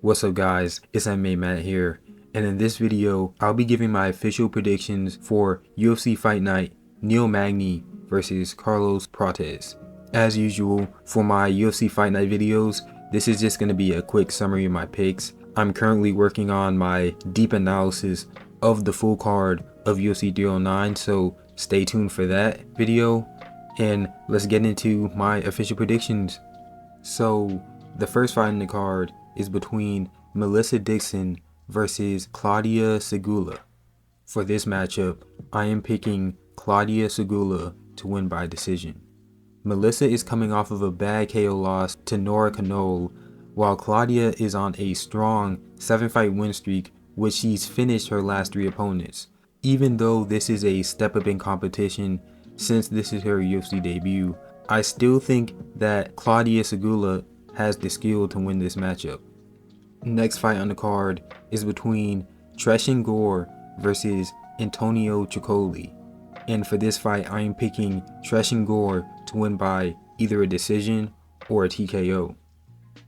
What's up guys, it's MMA Matt here, and in this video, I'll be giving my official predictions for UFC Fight Night Neil Magny versus Carlos Prates. As usual, for my UFC Fight Night videos, this is just going to be a quick summary of my picks. I'm currently working on my deep analysis of the full card of UFC 309, so stay tuned for that video, and let's get into my official predictions. So, the first fight in the card is between Melissa Dixon versus Claudia Segula. For this matchup, I am picking Claudia Segula to win by decision. Melissa is coming off of a bad KO loss to Nora Canole, while Claudia is on a strong 7-fight win streak, which she's finished her last 3 opponents. Even though this is a step up in competition since this is her UFC debut, I still think that Claudia Segula has the skill to win this matchup. Next fight on the card is between Tresean Gore versus Antonio Ciccoli. And for this fight, I am picking Tresean Gore to win by either a decision or a TKO.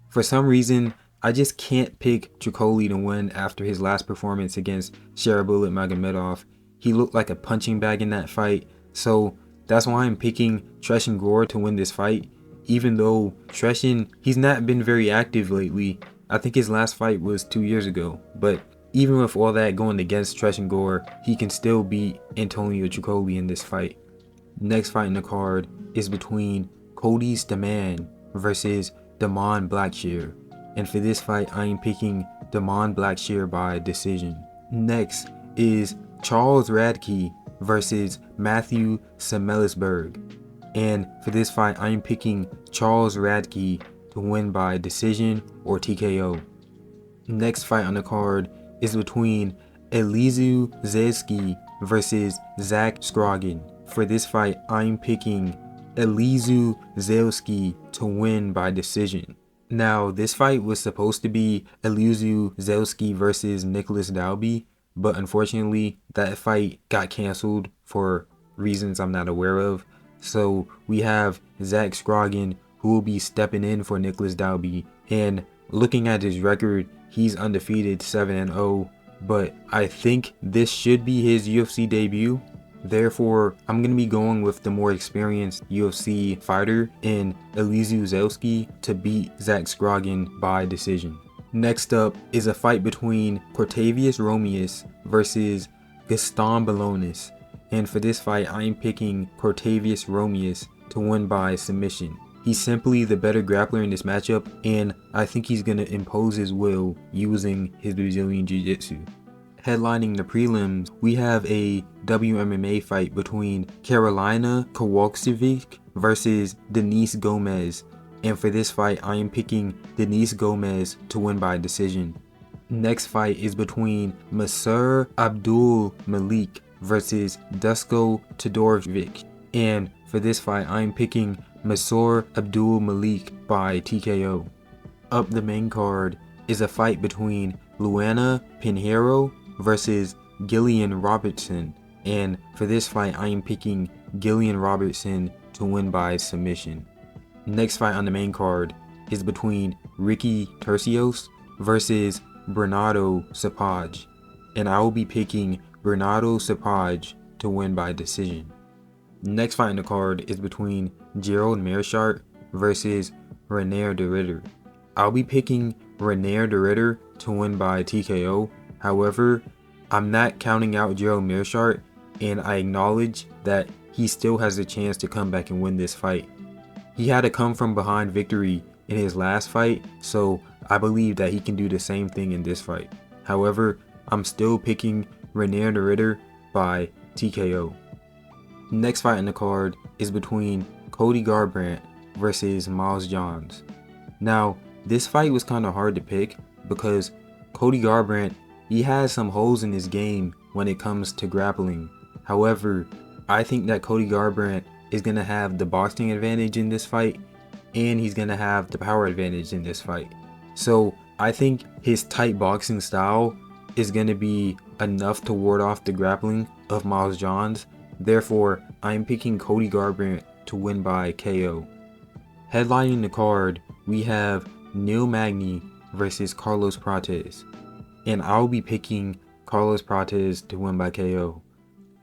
For some reason, I just can't pick Ciccoli to win after his last performance against Sharabullet Magomedov. He looked like a punching bag in that fight, so that's why I'm picking Tresean Gore to win this fight. Even though Tresean, he's not been very active lately. I think his last fight was 2 years ago, but even with all that going against Tresean Gore, he can still beat Antonio Ciccoli in this fight. Next fight in the card is between Cody Stamann versus Damon Blackshear, and for this fight I am picking Damon Blackshear by decision. Next is Charles Radke versus Matthew Semelsberg, and for this fight I am picking Charles Radke to win by decision or TKO. Next fight on the card is between Elizeu Zaleski versus Zach Scroggin. For this fight, I'm picking Elizeu Zaleski to win by decision. Now, this fight was supposed to be Elizeu Zaleski versus Nicholas Dalby, but unfortunately, that fight got canceled for reasons I'm not aware of. So we have Zach Scroggin, who will be stepping in for Nicholas Dalby, and looking at his record, he's undefeated 7-0, but I think this should be his UFC debut. Therefore, I'm going to be going with the more experienced UFC fighter in Elizeu Zaleski to beat Zach Scroggin by decision. Next up is a fight between Cortavius Romeus versus Gaston Balonis, and for this fight I am picking Cortavius Romeus to win by submission. He's simply the better grappler in this matchup, and I think he's going to impose his will using his Brazilian Jiu-Jitsu. Headlining the prelims, we have a WMMA fight between Karolina Kowalkiewicz versus Denise Gomez, and for this fight I am picking Denise Gomez to win by decision. Next fight is between Masur Abdul Malik versus Dusko Todorovic, and for this fight I am picking Masur Abdul Malik by TKO. Up the main card is a fight between Luana Pinheiro versus Gillian Robertson, and for this fight I am picking Gillian Robertson to win by submission. Next fight on the main card is between Ricky Tercios versus Bernardo Sapage, and I will be picking Bernardo Sapage to win by decision. Next fight on the card is between Gerald Meerschaert versus Reinier de Ridder. I'll be picking Reinier de Ridder to win by TKO. However, I'm not counting out Gerald Meerschaert, and I acknowledge that he still has a chance to come back and win this fight. He had a come from behind victory in his last fight, so I believe that he can do the same thing in this fight. However, I'm still picking Reinier de Ridder by TKO. Next fight in the card is between Cody Garbrandt versus Miles Johns. Now, this fight was kind of hard to pick because Cody Garbrandt, he has some holes in his game when it comes to grappling. However, I think that Cody Garbrandt is going to have the boxing advantage in this fight, and he's going to have the power advantage in this fight. So I think his tight boxing style is going to be enough to ward off the grappling of Miles Johns. Therefore, I'm picking Cody Garbrandt to win by KO. Headlining the card, we have Neil Magny versus Carlos Prates. And I'll be picking Carlos Prates to win by KO.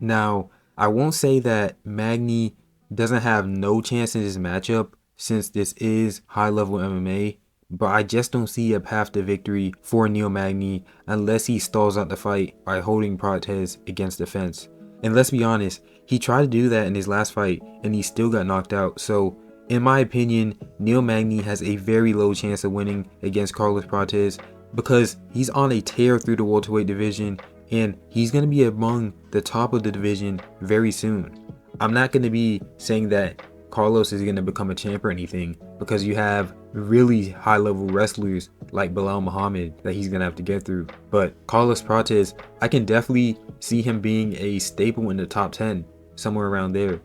Now, I won't say that Magny doesn't have no chance in this matchup since this is high-level MMA, but I just don't see a path to victory for Neil Magny unless he stalls out the fight by holding Prates against the fence. And let's be honest, he tried to do that in his last fight and he still got knocked out. So, in my opinion, Neil Magny has a very low chance of winning against Carlos Prates because he's on a tear through the welterweight division and he's going to be among the top of the division very soon. I'm not going to be saying that Carlos is going to become a champ or anything because you have really high level wrestlers like Bilal Muhammad that he's going to have to get through. But Carlos Prates, I can definitely see him being a staple in the top 10, somewhere around there.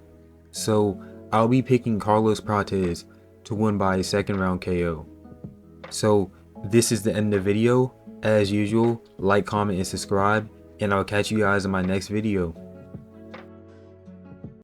So I'll be picking Carlos Prates to win by a second round KO. So this is the end of the video. As usual, like, comment, and subscribe, and I'll catch you guys in my next video.